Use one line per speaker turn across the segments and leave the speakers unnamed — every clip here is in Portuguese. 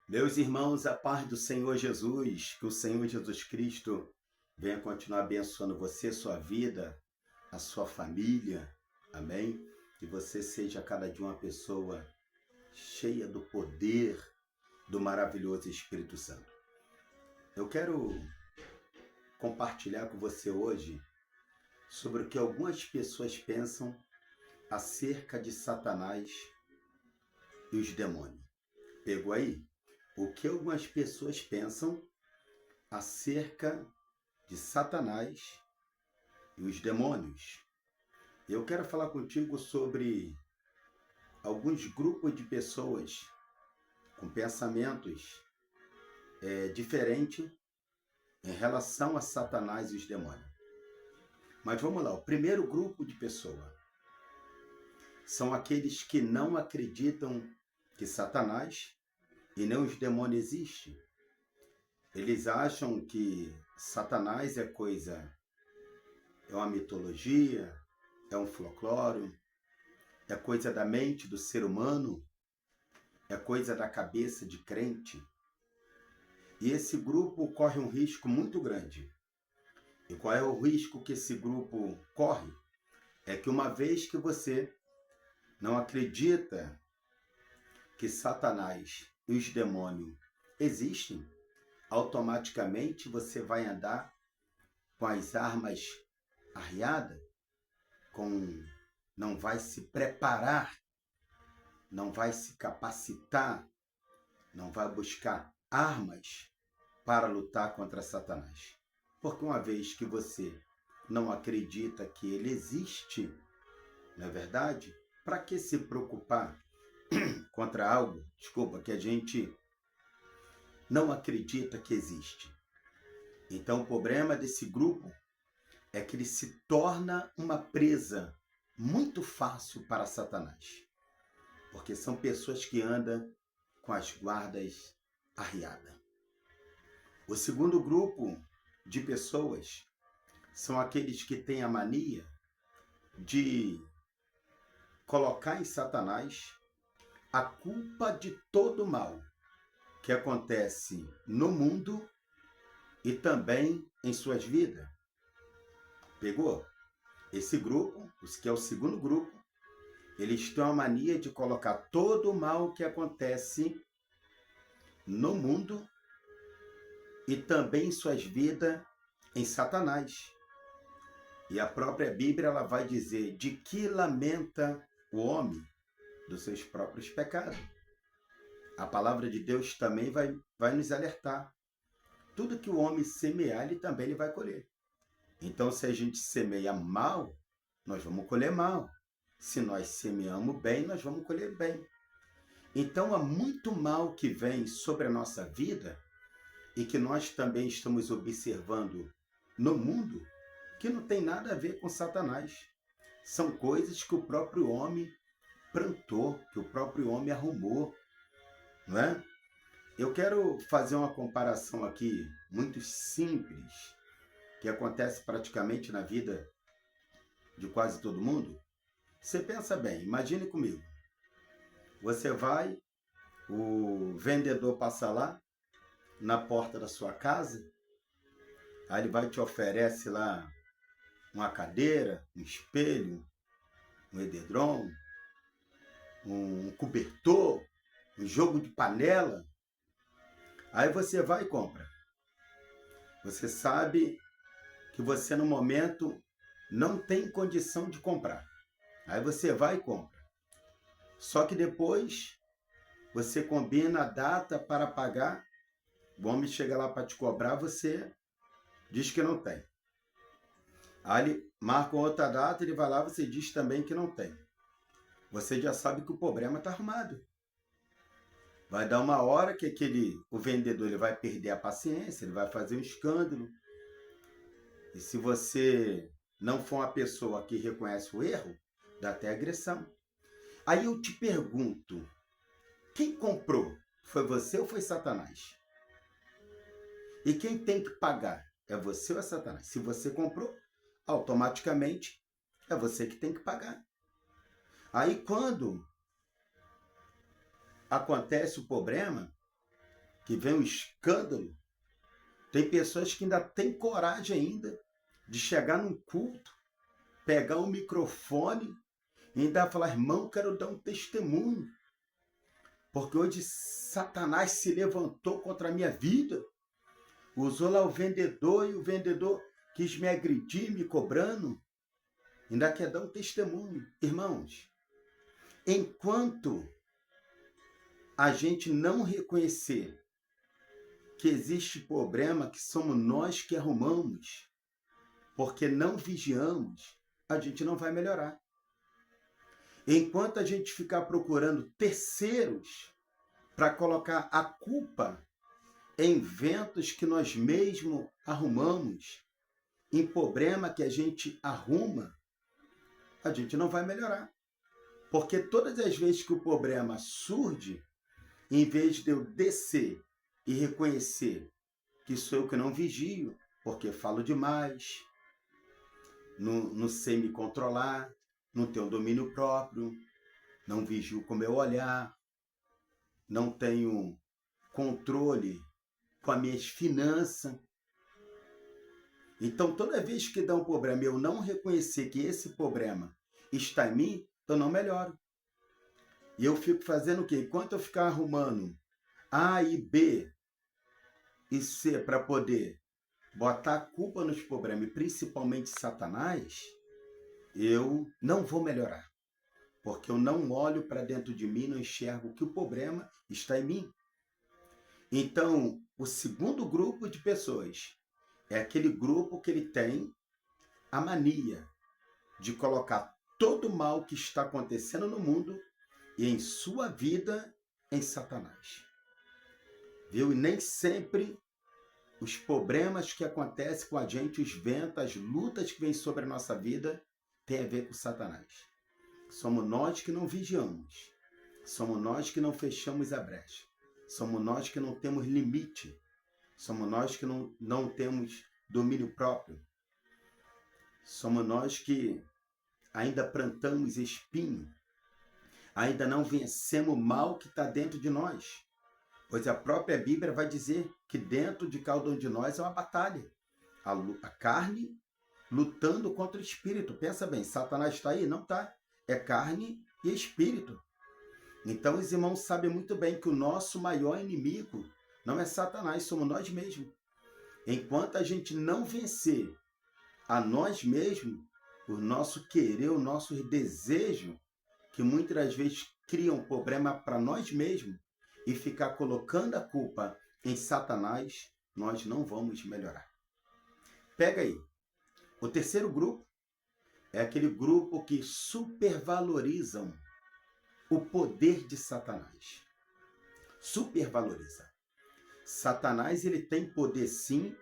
Meus irmãos, a paz do Senhor Jesus, que o Senhor Jesus Cristo venha continuar abençoando você, sua vida, a sua família, amém? Que você seja cada dia uma pessoa cheia do poder do maravilhoso Espírito Santo. Eu quero compartilhar com você hoje sobre o que algumas pessoas pensam acerca de Satanás e os demônios. Pegou aí? O que algumas pessoas pensam acerca de Satanás e os demônios. Eu quero falar contigo sobre alguns grupos de pessoas com pensamentos diferentes em relação a Satanás e os demônios. Mas vamos lá, o primeiro grupo de pessoas são aqueles que não acreditam que Satanás e nem os demônios existem. Eles acham que Satanás é uma mitologia, é um folclore, é coisa da mente do ser humano, é coisa da cabeça de crente. E esse grupo corre um risco muito grande. E qual é o risco que esse grupo corre? É que uma vez que você não acredita que Satanás e os demônios existem, automaticamente você vai andar com as armas arriadas, não vai se preparar, não vai se capacitar, não vai buscar armas para lutar contra Satanás. Porque uma vez que você não acredita que ele existe, não é verdade? Para que se preocupar contra algo, que a gente não acredita que existe? Então o problema desse grupo é que ele se torna uma presa muito fácil para Satanás. Porque são pessoas que andam com as guardas arriadas. O segundo grupo de pessoas são aqueles que têm a mania de colocar em Satanás a culpa de todo o mal que acontece no mundo e também em suas vidas. Pegou? Esse grupo, que é o segundo grupo, eles têm a mania de colocar todo o mal que acontece no mundo e também em suas vidas em Satanás. E a própria Bíblia ela vai dizer de que lamenta o homem dos seus próprios pecados. A palavra de Deus também vai nos alertar. Tudo que o homem semear, ele também vai colher. Então, se a gente semeia mal, nós vamos colher mal. Se nós semeamos bem, nós vamos colher bem. Então, há muito mal que vem sobre a nossa vida e que nós também estamos observando no mundo que não tem nada a ver com Satanás. São coisas que o próprio homem plantou, que o próprio homem arrumou, não é? Eu quero fazer uma comparação aqui muito simples, que acontece praticamente na vida de quase todo mundo. Você pensa bem, imagine comigo. Você vai, o vendedor passa lá na porta da sua casa, aí ele vai te oferece lá uma cadeira, um espelho, um edredom, um cobertor, um jogo de panela. Aí você vai e compra. Você sabe que você no momento não tem condição de comprar. Aí você vai e compra. Só que depois você combina a data para pagar, o homem chega lá para te cobrar, você diz que não tem. Aí ele marca outra data, ele vai lá, você diz também que não tem. Você já sabe que o problema está arrumado. Vai dar uma hora que o vendedor ele vai perder a paciência, ele vai fazer um escândalo. E se você não for uma pessoa que reconhece o erro, dá até agressão. Aí eu te pergunto, quem comprou? Foi você ou foi Satanás? E quem tem que pagar? É você ou é Satanás? Se você comprou, automaticamente é você que tem que pagar. Aí quando acontece o problema, que vem um escândalo. Tem pessoas que ainda têm coragem ainda de chegar num culto, pegar um microfone e ainda falar, irmão, quero dar um testemunho, porque hoje Satanás se levantou contra a minha vida, usou lá o vendedor e o vendedor quis me agredir, me cobrando, ainda quer dar um testemunho. Irmãos, enquanto a gente não reconhecer que existe problema que somos nós que arrumamos, porque não vigiamos, a gente não vai melhorar. Enquanto a gente ficar procurando terceiros para colocar a culpa em eventos que nós mesmos arrumamos, em problema que a gente arruma, a gente não vai melhorar. Porque todas as vezes que o problema surge, em vez de eu descer e reconhecer que sou eu que não vigio, porque falo demais, não sei me controlar, não tenho domínio próprio, não vigio com o meu olhar, não tenho controle com as minhas finanças. Então, toda vez que dá um problema e eu não reconhecer que esse problema está em mim, eu não melhoro. E eu fico fazendo o quê? Enquanto eu ficar arrumando A e B e C para poder botar a culpa nos problemas, principalmente Satanás, eu não vou melhorar. Porque eu não olho para dentro de mim, não enxergo que o problema está em mim. Então, o segundo grupo de pessoas é aquele grupo que ele tem a mania de colocar todo o mal que está acontecendo no mundo e em sua vida em Satanás. Viu? E nem sempre os problemas que acontecem com a gente, os ventos, as lutas que vêm sobre a nossa vida, tem a ver com Satanás. Somos nós que não vigiamos. Somos nós que não fechamos a brecha. Somos nós que não temos limite. Somos nós que não temos domínio próprio. Somos nós que ainda plantamos espinho. Ainda não vencemos o mal que está dentro de nós. Pois a própria Bíblia vai dizer que dentro de cada um de nós é uma batalha. A carne lutando contra o espírito. Pensa bem, Satanás está aí? Não está. É carne e espírito. Então os irmãos sabem muito bem que o nosso maior inimigo não é Satanás, somos nós mesmos. Enquanto a gente não vencer a nós mesmos, o nosso querer, o nosso desejo, que muitas das vezes criam problema para nós mesmos, e ficar colocando a culpa em Satanás, nós não vamos melhorar. Pega aí. O terceiro grupo é aquele grupo que supervalorizam o poder de Satanás. Supervaloriza. Satanás, ele tem poder sim,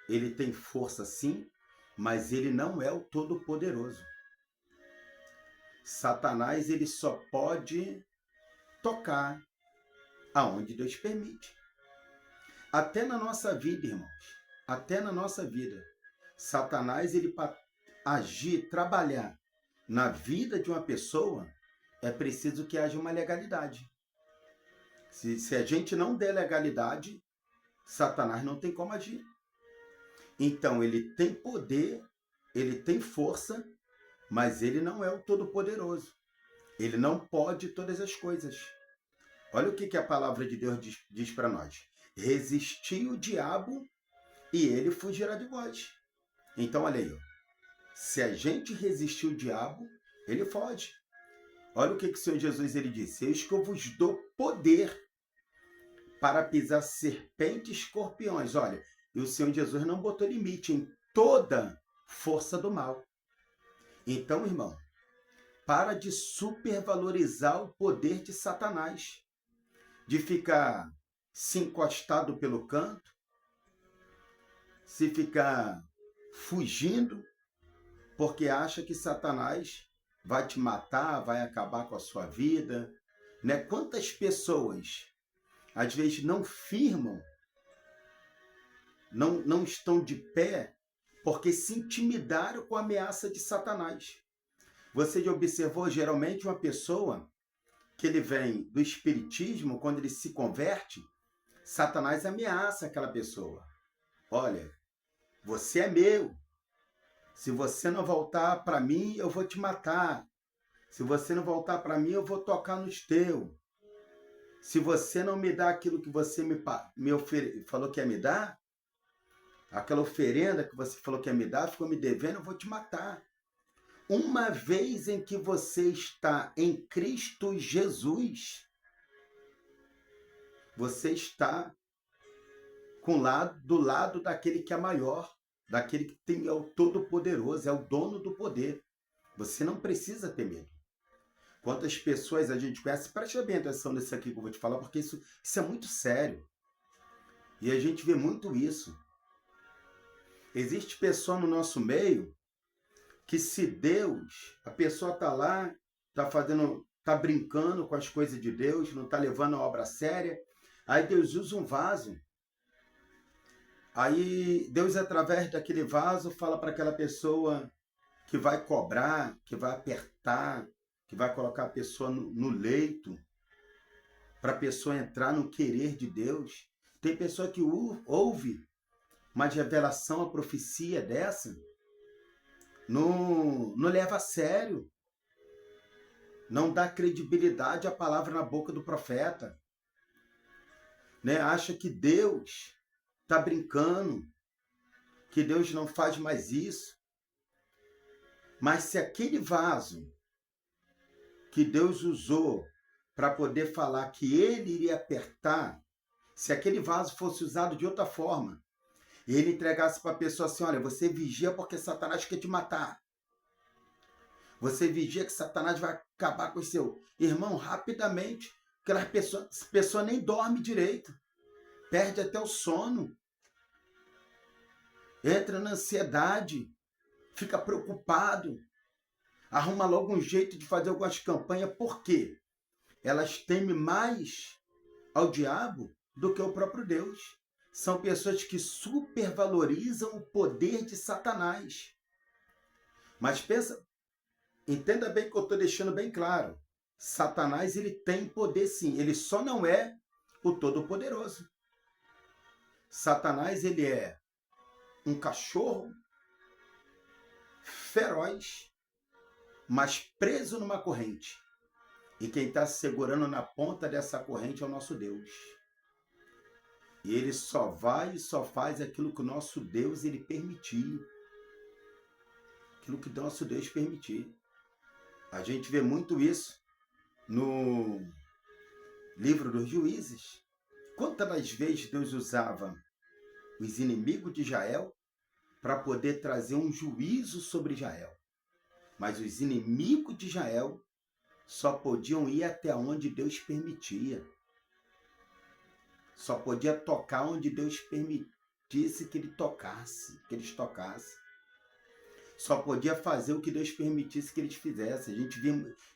ele tem força sim, mas ele não é o todo-poderoso. Satanás, ele só pode tocar aonde Deus permite. Até na nossa vida, irmãos, até na nossa vida, Satanás, ele para agir, trabalhar na vida de uma pessoa, é preciso que haja uma legalidade. Se a gente não der legalidade, Satanás não tem como agir. Então, ele tem poder, ele tem força, mas ele não é o todo-poderoso. Ele não pode todas as coisas. Olha o que a palavra de Deus diz para nós. Resisti o diabo e ele fugirá de vós. Então, olha aí. Ó. Se a gente resistir o diabo, ele foge. Olha o que o Senhor Jesus ele disse. Eis que eu vos dou poder para pisar serpentes e escorpiões. Olha, e o Senhor Jesus não botou limite em toda força do mal. Então, irmão, para de supervalorizar o poder de Satanás. De ficar se encostado pelo canto, se ficar fugindo, porque acha que Satanás vai te matar, vai acabar com a sua vida. Né? Quantas pessoas, às vezes, não firmam, não estão de pé, porque se intimidaram com a ameaça de Satanás. Você já observou, geralmente, uma pessoa que ele vem do espiritismo, quando ele se converte, Satanás ameaça aquela pessoa. Olha, você é meu. Se você não voltar para mim, eu vou te matar. Se você não voltar para mim, eu vou tocar nos teus. Se você não me dá aquilo que você falou que ia me dar, aquela oferenda que você falou que ia me dar, ficou me devendo, eu vou te matar. Uma vez em que você está em Cristo Jesus, você está do lado daquele que é maior, daquele que é o Todo-Poderoso, é o dono do poder. Você não precisa ter medo. Quantas pessoas a gente conhece, preste bem atenção nisso aqui que eu vou te falar, porque isso é muito sério. E a gente vê muito isso. Existe pessoa no nosso meio que se Deus, a pessoa está lá, está brincando com as coisas de Deus, não está levando a obra a séria, aí Deus usa um vaso. Aí Deus, através daquele vaso, fala para aquela pessoa que vai cobrar, que vai apertar, que vai colocar a pessoa no leito, para a pessoa entrar no querer de Deus. Tem pessoa que ouve uma revelação, a profecia dessa, não leva a sério, não dá credibilidade à palavra na boca do profeta, né? Acha que Deus está brincando, que Deus não faz mais isso. Mas se aquele vaso que Deus usou para poder falar que ele iria apertar, se aquele vaso fosse usado de outra forma, e ele entregasse para a pessoa assim, olha, você vigia porque Satanás quer te matar. Você vigia que Satanás vai acabar com o seu irmão rapidamente. Aquela pessoa nem dorme direito. Perde até o sono. Entra na ansiedade. Fica preocupado. Arruma logo um jeito de fazer algumas campanhas. Por quê? Elas temem mais ao diabo do que ao próprio Deus. São pessoas que supervalorizam o poder de Satanás. Mas entenda bem que eu estou deixando bem claro. Satanás, ele tem poder sim. Ele só não é o Todo-Poderoso. Satanás, ele é um cachorro feroz, mas preso numa corrente. E quem está segurando na ponta dessa corrente é o nosso Deus. E ele só vai e só faz aquilo que o nosso Deus ele permitiu. Aquilo que o nosso Deus permitir. A gente vê muito isso no livro dos Juízes. Quantas vezes Deus usava os inimigos de Israel para poder trazer um juízo sobre Israel. Mas os inimigos de Israel só podiam ir até onde Deus permitia. Só podia tocar onde Deus permitisse que eles tocassem. Só podia fazer o que Deus permitisse que eles fizessem. A gente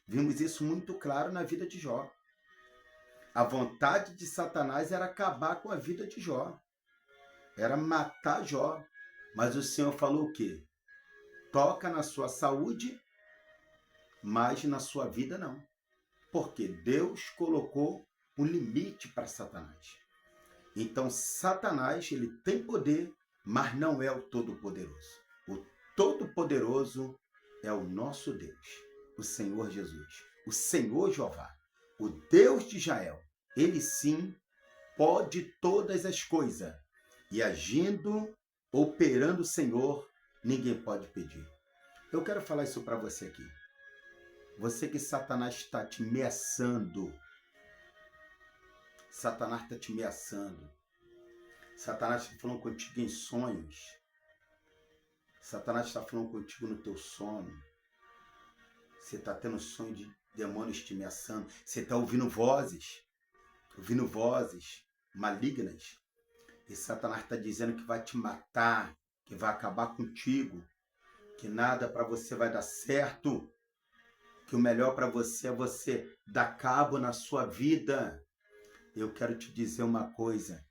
vimos isso muito claro na vida de Jó. A vontade de Satanás era acabar com a vida de Jó. Era matar Jó. Mas o Senhor falou o quê? Toca na sua saúde, mas na sua vida não. Porque Deus colocou um limite para Satanás. Então, Satanás, ele tem poder, mas não é o Todo-Poderoso. O Todo-Poderoso é o nosso Deus, o Senhor Jesus, o Senhor Jeová, o Deus de Israel. Ele sim pode todas as coisas. E agindo, operando o Senhor, ninguém pode pedir. Eu quero falar isso para você aqui. Você que Satanás está te ameaçando. Satanás está te ameaçando. Satanás está falando contigo em sonhos. Satanás está falando contigo no teu sono. Você está tendo sonho de demônios te ameaçando. Você está ouvindo vozes malignas. E Satanás está dizendo que vai te matar, que vai acabar contigo, que nada para você vai dar certo, que o melhor para você é você dar cabo na sua vida. Eu quero te dizer uma coisa,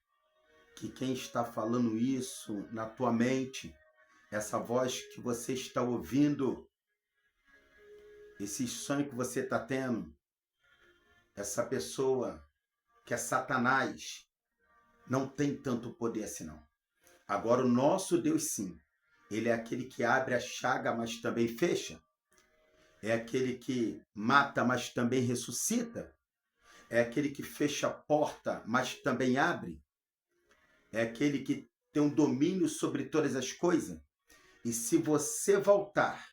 que quem está falando isso na tua mente, essa voz que você está ouvindo, esse sonho que você está tendo, essa pessoa que é Satanás, não tem tanto poder assim não. Agora o nosso Deus sim, ele é aquele que abre a chaga, mas também fecha. É aquele que mata, mas também ressuscita. É aquele que fecha a porta, mas também abre. É aquele que tem um domínio sobre todas as coisas. E se você voltar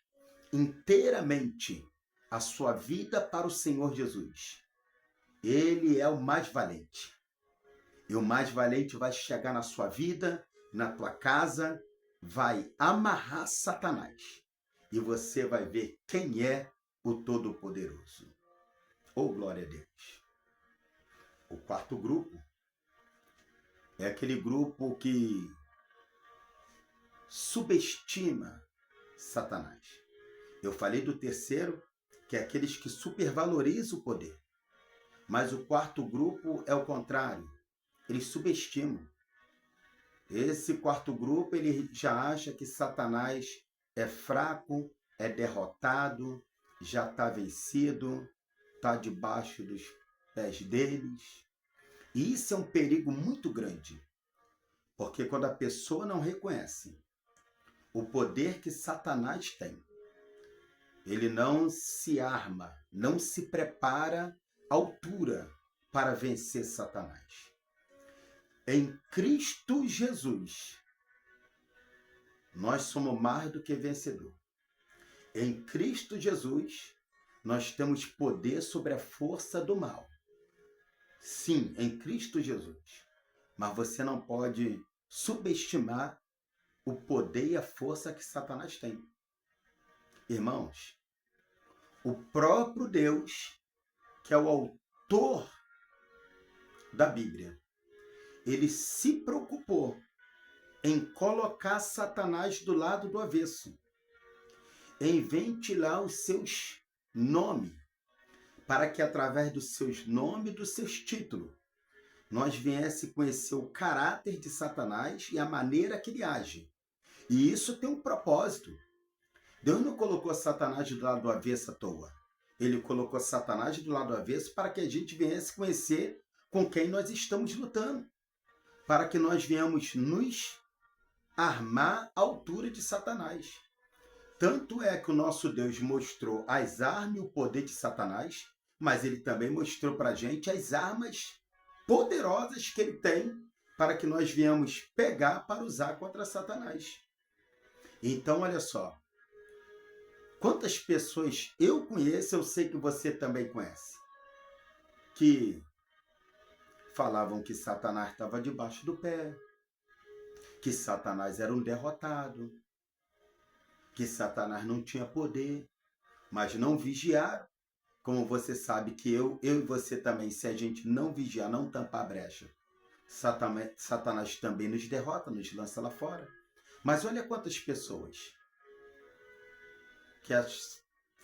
inteiramente a sua vida para o Senhor Jesus, ele é o mais valente. E o mais valente vai chegar na sua vida, na tua casa, vai amarrar Satanás. E você vai ver quem é o Todo-Poderoso. Oh, glória a Deus. O quarto grupo é aquele grupo que subestima Satanás. Eu falei do terceiro, que é aqueles que supervalorizam o poder. Mas o quarto grupo é o contrário. Eles subestimam. Esse quarto grupo, ele já acha que Satanás é fraco, é derrotado, já está vencido, está debaixo dos pés deles. E isso é um perigo muito grande, porque quando a pessoa não reconhece o poder que Satanás tem, ele não se arma, não se prepara à altura para vencer Satanás. Em Cristo Jesus, nós somos mais do que vencedor. Em Cristo Jesus, nós temos poder sobre a força do mal. Sim, em Cristo Jesus. Mas você não pode subestimar o poder e a força que Satanás tem. Irmãos, o próprio Deus, que é o autor da Bíblia, ele se preocupou em colocar Satanás do lado do avesso, em ventilar os seus nomes, para que através dos seus nomes e dos seus títulos, nós viesse conhecer o caráter de Satanás e a maneira que ele age. E isso tem um propósito. Deus não colocou Satanás do lado do avesso à toa. Ele colocou Satanás do lado do avesso para que a gente viesse conhecer com quem nós estamos lutando. Para que nós venhamos nos armar à altura de Satanás. Tanto é que o nosso Deus mostrou as armas e o poder de Satanás, mas ele também mostrou para a gente as armas poderosas que ele tem para que nós venhamos pegar para usar contra Satanás. Então, olha só. Quantas pessoas eu conheço, eu sei que você também conhece, que falavam que Satanás estava debaixo do pé, que Satanás era um derrotado, que Satanás não tinha poder, mas não vigiaram. Como você sabe que eu e você também, se a gente não vigiar, não tampar a brecha, Satanás também nos derrota, nos lança lá fora. Mas olha quantas pessoas que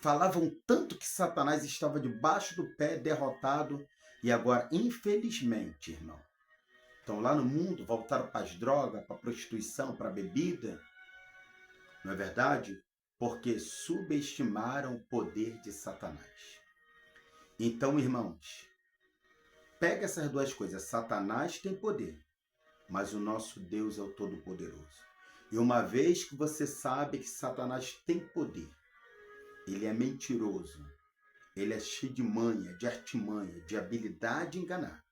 falavam tanto que Satanás estava debaixo do pé, derrotado, e agora, infelizmente, irmão, estão lá no mundo, voltaram para as drogas, para a prostituição, para a bebida, não é verdade? Porque subestimaram o poder de Satanás. Então, irmãos, pega essas duas coisas. Satanás tem poder, mas o nosso Deus é o Todo-Poderoso. E uma vez que você sabe que Satanás tem poder, ele é mentiroso, ele é cheio de manha, de artimanha, de habilidade de enganar.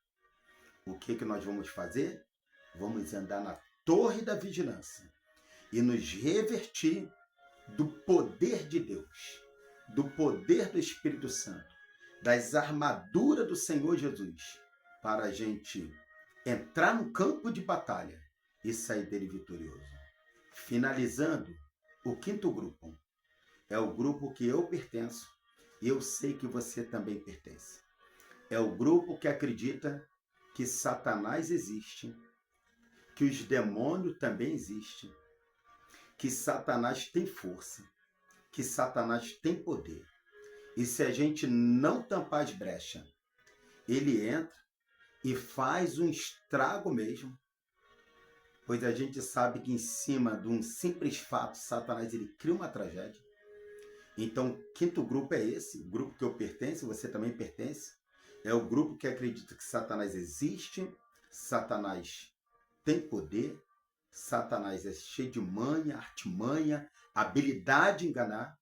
O que nós vamos fazer? Vamos andar na torre da vigilância e nos revertir do poder de Deus, do poder do Espírito Santo, das armaduras do Senhor Jesus, para a gente entrar no campo de batalha e sair dele vitorioso. Finalizando, o quinto grupo é o grupo que eu pertenço e eu sei que você também pertence. É o grupo que acredita que Satanás existe, que os demônios também existem, que Satanás tem força, que Satanás tem poder. E se a gente não tampar as brechas, ele entra e faz um estrago mesmo, pois a gente sabe que em cima de um simples fato, Satanás ele cria uma tragédia. Então, o quinto grupo é esse, o grupo que eu pertenço, você também pertence. É o grupo que acredita que Satanás existe, Satanás tem poder, Satanás é cheio de manha, artimanha, habilidade de enganar,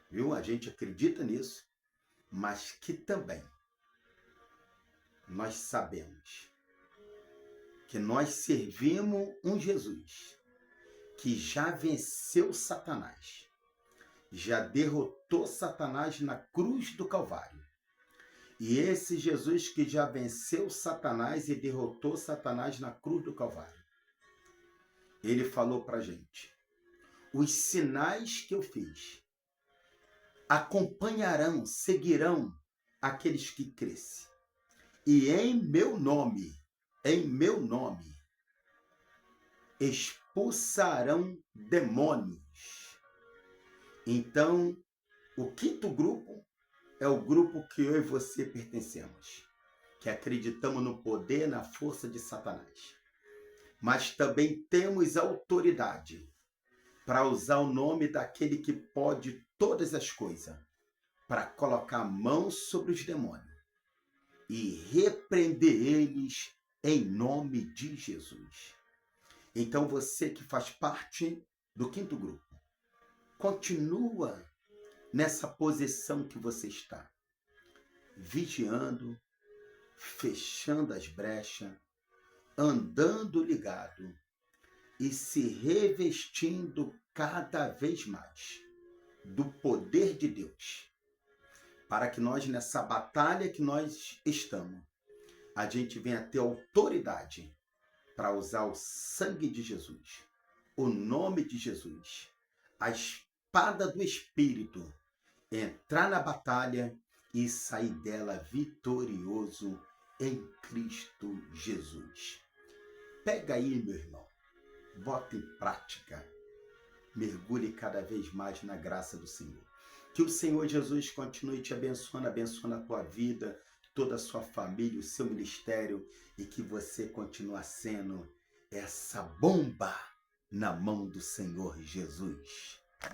viu? A gente acredita nisso, mas que também nós sabemos que nós servimos um Jesus que já venceu Satanás, já derrotou Satanás na cruz do Calvário. E esse Jesus que já venceu Satanás e derrotou Satanás na cruz do Calvário, ele falou para a gente: os sinais que eu fiz acompanharão, seguirão aqueles que crescem. E em meu nome, expulsarão demônios. Então, o quinto grupo é o grupo que eu e você pertencemos, que acreditamos no poder, na força de Satanás. Mas também temos autoridade para usar o nome daquele que pode todas as coisas, para colocar a mão sobre os demônios e repreender eles em nome de Jesus. Então você que faz parte do quinto grupo, continua nessa posição que você está, vigiando, fechando as brechas, andando ligado e se revestindo cada vez mais do poder de Deus, para que nós, nessa batalha que nós estamos, a gente venha ter autoridade para usar o sangue de Jesus, o nome de Jesus, a espada do Espírito, entrar na batalha e sair dela vitorioso em Cristo Jesus. Pega aí, meu irmão, bota em prática, mergulhe cada vez mais na graça do Senhor. Que o Senhor Jesus continue te abençoando, abençoando a tua vida, toda a sua família, o seu ministério, e que você continue sendo essa bomba na mão do Senhor Jesus.